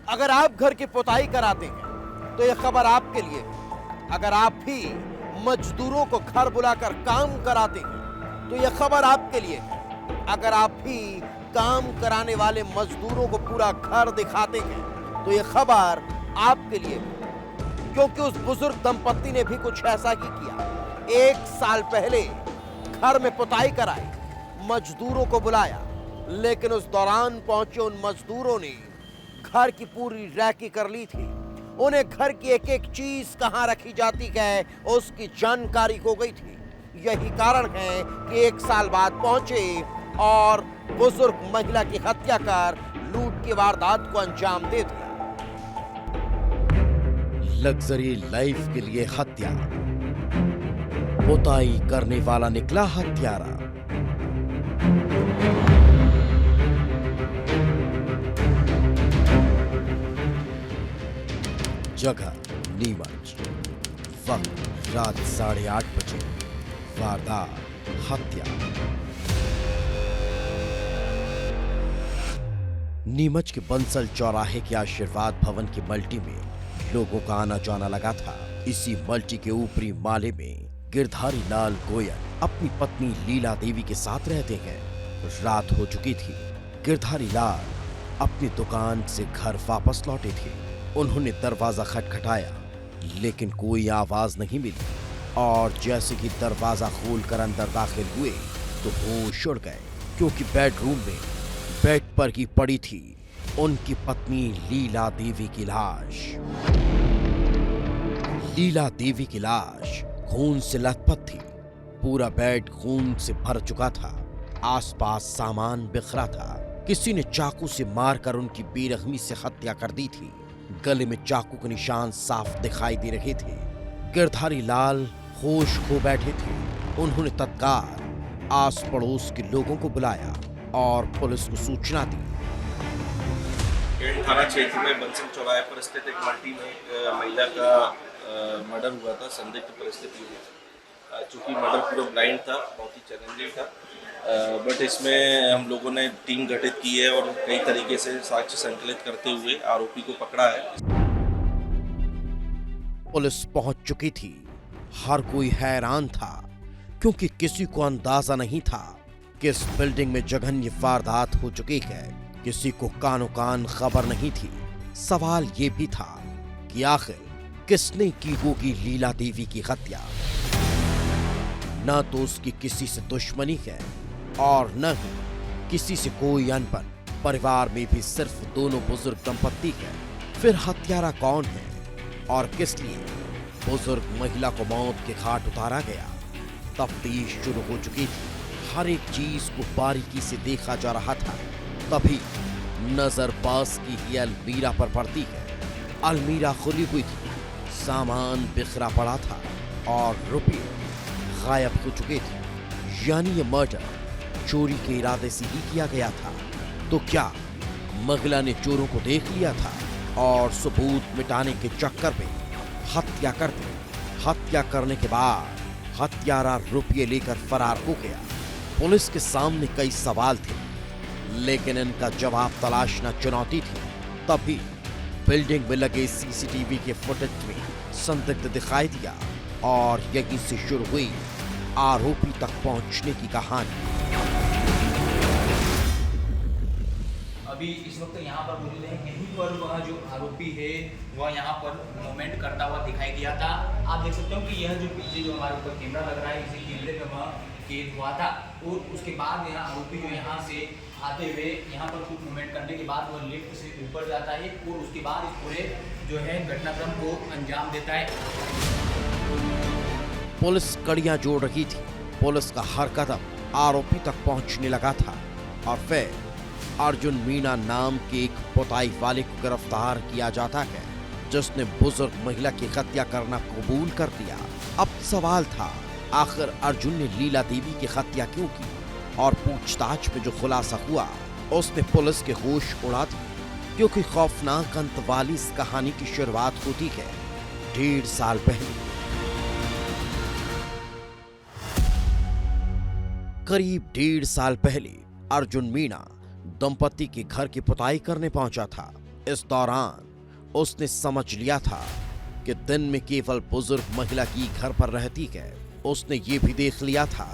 अगर आप घर की पुताई कराते हैं तो यह खबर आपके लिए है। अगर आप भी मजदूरों को घर बुलाकर काम कराते हैं तो यह खबर आपके लिए है। अगर आप भी काम कराने वाले मजदूरों को पूरा घर दिखाते हैं तो यह खबर आपके लिए है। क्योंकि उस बुजुर्ग दंपत्ति ने भी कुछ ऐसा ही किया। 1 साल पहले घर में पुताई कराई, मजदूरों को बुलाया, लेकिन उस दौरान पहुंचे उन मजदूरों ने घर की पूरी रैकी कर ली थी। उन्हें घर की एक एक चीज कहां रखी जाती है उसकी जानकारी हो गई थी। यही कारण है कि 1 साल बाद पहुंचे और बुजुर्ग महिला की हत्या कर लूट की वारदात को अंजाम दे दिया। लग्जरी लाइफ के लिए हत्या, पुताई करने वाला निकला हत्यारा। जगह नीमच, वक्त रात 8:30 बजे, वारदात हत्या। नीमच के बंसल चौराहे के आशीर्वाद भवन की मल्टी में लोगों का आना जाना लगा था। इसी मल्टी के ऊपरी माले में गिरधारी लाल गोयल अपनी पत्नी लीला देवी के साथ रहते हैं। रात हो चुकी थी। गिरधारी लाल अपनी दुकान से घर वापस लौटे थे। उन्होंने दरवाजा खटखटाया, लेकिन कोई आवाज नहीं मिली और जैसे कि दरवाजा खोलकर अंदर दाखिल हुए तो होश उड़ गए, क्योंकि बेडरूम में बेड पर ही पड़ी थी उनकी पत्नी लीला देवी की लाश। लीला देवी की लाश खून से लथपथ थी। पूरा बेड खून से भर चुका था। आसपास सामान बिखरा था। किसी ने चाकू से मारकर उनकी बेरहमी से हत्या कर दी थी। गले में चाकू के निशान साफ दिखाई दे रहे थे। गिरधारी लाल होश खो बैठे थे। उन्होंने तत्काल आस पड़ोस के लोगों को बुलाया और पुलिस को सूचना दी। थाना क्षेत्र में बंसल चौराहे पर स्थित एक मल्टी में एक महिला का मर्डर हुआ था संदिग्ध परिस्थिति में। चूँकि मर्डर पूरा ब्लाइंड था, बहुत ही चैलेंजिंग था, बट इसमें हम लोगों ने टीम गठित की है और कई तरीके से साक्ष्य संकलित करते हुए आरोपी को पकड़ा है। पुलिस पहुंच चुकी थी। हर कोई हैरान था, क्योंकि किसी को अंदाजा नहीं था कि इस बिल्डिंग में जघन्य वारदात हो चुकी है। किसी को कानो कान खबर नहीं थी। सवाल ये भी था कि आखिर किसने की होगी लीला देवी की हत्या। न तो उसकी किसी से दुश्मनी है और न ही किसी से कोई अनबन। परिवार में भी सिर्फ दोनों बुजुर्ग दंपत्ति है। फिर हत्यारा कौन है और किस लिए बुजुर्ग महिला को मौत के घाट उतारा गया? तफ्तीश शुरू हो चुकी थी। हर एक चीज को बारीकी से देखा जा रहा था। तभी नजर पास की ही अलमीरा पर पड़ती है। अलमीरा खुली हुई थी, सामान बिखरा पड़ा था और रुपये गायब हो चुके थे। यानी ये मर्डर चोरी के इरादे से ही किया गया था। तो क्या महिला ने चोरों को देख लिया था और सबूत मिटाने के चक्कर में हत्या कर दी? हत्या करने के बाद हत्यारा रुपये लेकर फरार हो गया। पुलिस के सामने कई सवाल थे, लेकिन इनका जवाब तलाशना चुनौती थी। तभी बिल्डिंग में लगे सीसीटीवी के फुटेज में संदिग्ध दिखाई दिया और यहीं से शुरू हुई आरोपी तक पहुंचने की कहानी। अभी इस वक्त यहाँ पर मौजूद है। यहीं पर वह जो आरोपी है वह यहाँ पर मूवमेंट करता हुआ दिखाई दिया था। आप देख सकते हो कि यह जो पीछे जो हमारे ऊपर कैमरा लग रहा है, इसी कैमरे में वह कैद हुआ था और उसके बाद यहाँ आरोपी जो यहाँ से आते हुए यहाँ पर कुछ मूवमेंट करने के बाद वह लिफ्ट से ऊपर जाता है और उसके बाद इस पूरे जो है घटनाक्रम को अंजाम देता है। पुलिस कड़ियां जोड़ रही थी। पुलिस का हर कदम आरोपी तक पहुंचने लगा था और फिर अर्जुन मीणा नाम के एक पुताई वाले को गिरफ्तार किया जाता है, जिसने बुजुर्ग महिला की हत्या करना कबूल कर लिया। अब सवाल था, आखिर अर्जुन ने लीला देवी की हत्या क्यों की? और पूछताछ में जो खुलासा हुआ उसने पुलिस के होश उड़ा दिए, क्योंकि खौफनाक अंत वाली इस कहानी की शुरुआत होती है 1.5 साल पहले। करीब 1.5 साल पहले अर्जुन मीणा दंपति के घर की पुताई करने पहुंचा था। इस दौरान उसने समझ लिया था कि दिन में केवल बुजुर्ग महिला की घर पर रहती है। उसने ये भी देख लिया था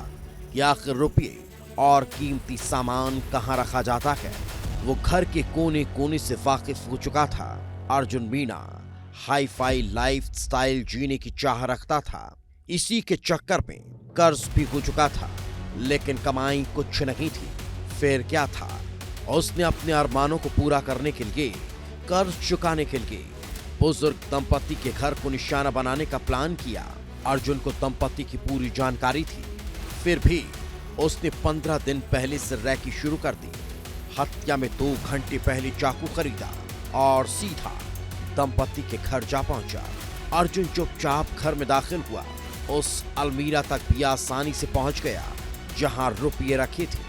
कि आखिर रुपये और कीमती सामान कहाँ रखा जाता है। वो घर के कोने कोने से वाकिफ हो चुका था। Arjun Meena hi fi life style जीने की चाह रखता था। इसी के चक्कर में कर्ज भी हो चुका था, लेकिन कमाई कुछ नहीं थी। फिर क्या था, उसने अपने अरमानों को पूरा करने के लिए, कर्ज चुकाने के लिए बुजुर्ग दंपति के घर को निशाना बनाने का प्लान किया। अर्जुन को दंपति की पूरी जानकारी थी, फिर भी उसने 15 दिन पहले से रैकी शुरू कर दी। हत्या में 2 घंटे पहले चाकू खरीदा और सीधा दंपति के घर जा पहुंचा। अर्जुन चुपचाप घर में दाखिल हुआ। उस अलमीरा तक भी आसानी से पहुंच गया जहां रुपये रखे थे,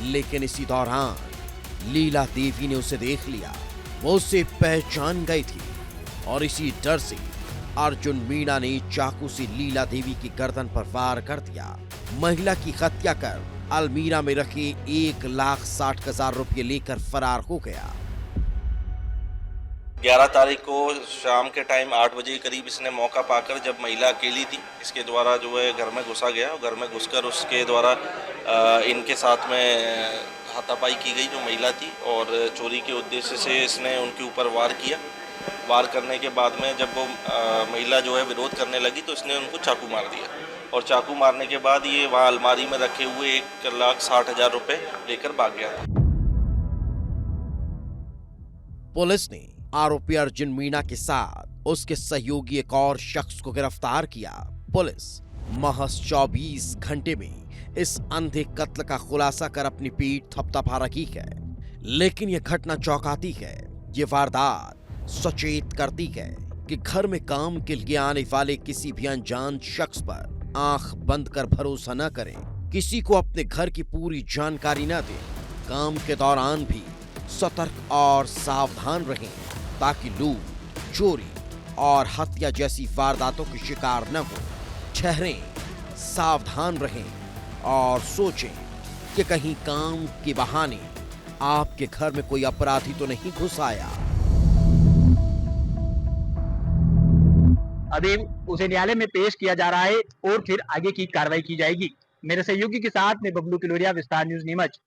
लेकिन इसी दौरान लीला देवी ने उसे देख लिया। वो उसे पहचान गई थी और इसी डर से अर्जुन मीणा ने चाकू से लीला देवी की गर्दन पर वार कर दिया। महिला की हत्या कर अलमीरा में रखे 1,60,000 रुपये लेकर फरार हो गया। 11 तारीख को शाम के टाइम 8 बजे के करीब इसने मौका पाकर, जब महिला अकेली थी, इसके द्वारा जो है घर में घुसा गया और घर में घुसकर उसके द्वारा इनके साथ में हाथापाई की गई जो महिला थी, और चोरी के उद्देश्य से इसने उनके ऊपर वार किया। वार करने के बाद में जब वो महिला जो है विरोध करने लगी तो इसने उनको चाकू मार दिया, और चाकू मारने के बाद ये वहाँ अलमारी में रखे हुए 1,60,000 रुपये लेकर भाग गया था। पुलिस ने आरोपी अर्जुन मीणा के साथ उसके सहयोगी एक और शख्स को गिरफ्तार किया। पुलिस महज 24 घंटे में इस अंधे कत्ल का खुलासा कर अपनी पीठ थपथपा रही है। लेकिन यह घटना चौंकाती है। ये वारदात सचेत करती है कि घर में काम के लिए आने वाले किसी भी अनजान शख्स पर आंख बंद कर भरोसा न करें। किसी को अपने घर की पूरी जानकारी न दें। काम के दौरान भी सतर्क और सावधान रहें ताकि लूट, चोरी और हत्या जैसी वारदातों के शिकार न हो। ठहरें, सावधान रहें और सोचें कि कहीं काम के बहाने आपके घर में कोई अपराधी तो नहीं घुस आया। अभी उसे न्यायालय में पेश किया जा रहा है और फिर आगे की कार्रवाई की जाएगी। मेरे सहयोगी के साथ में बबलू किलोरिया, विस्तार न्यूज नीमच।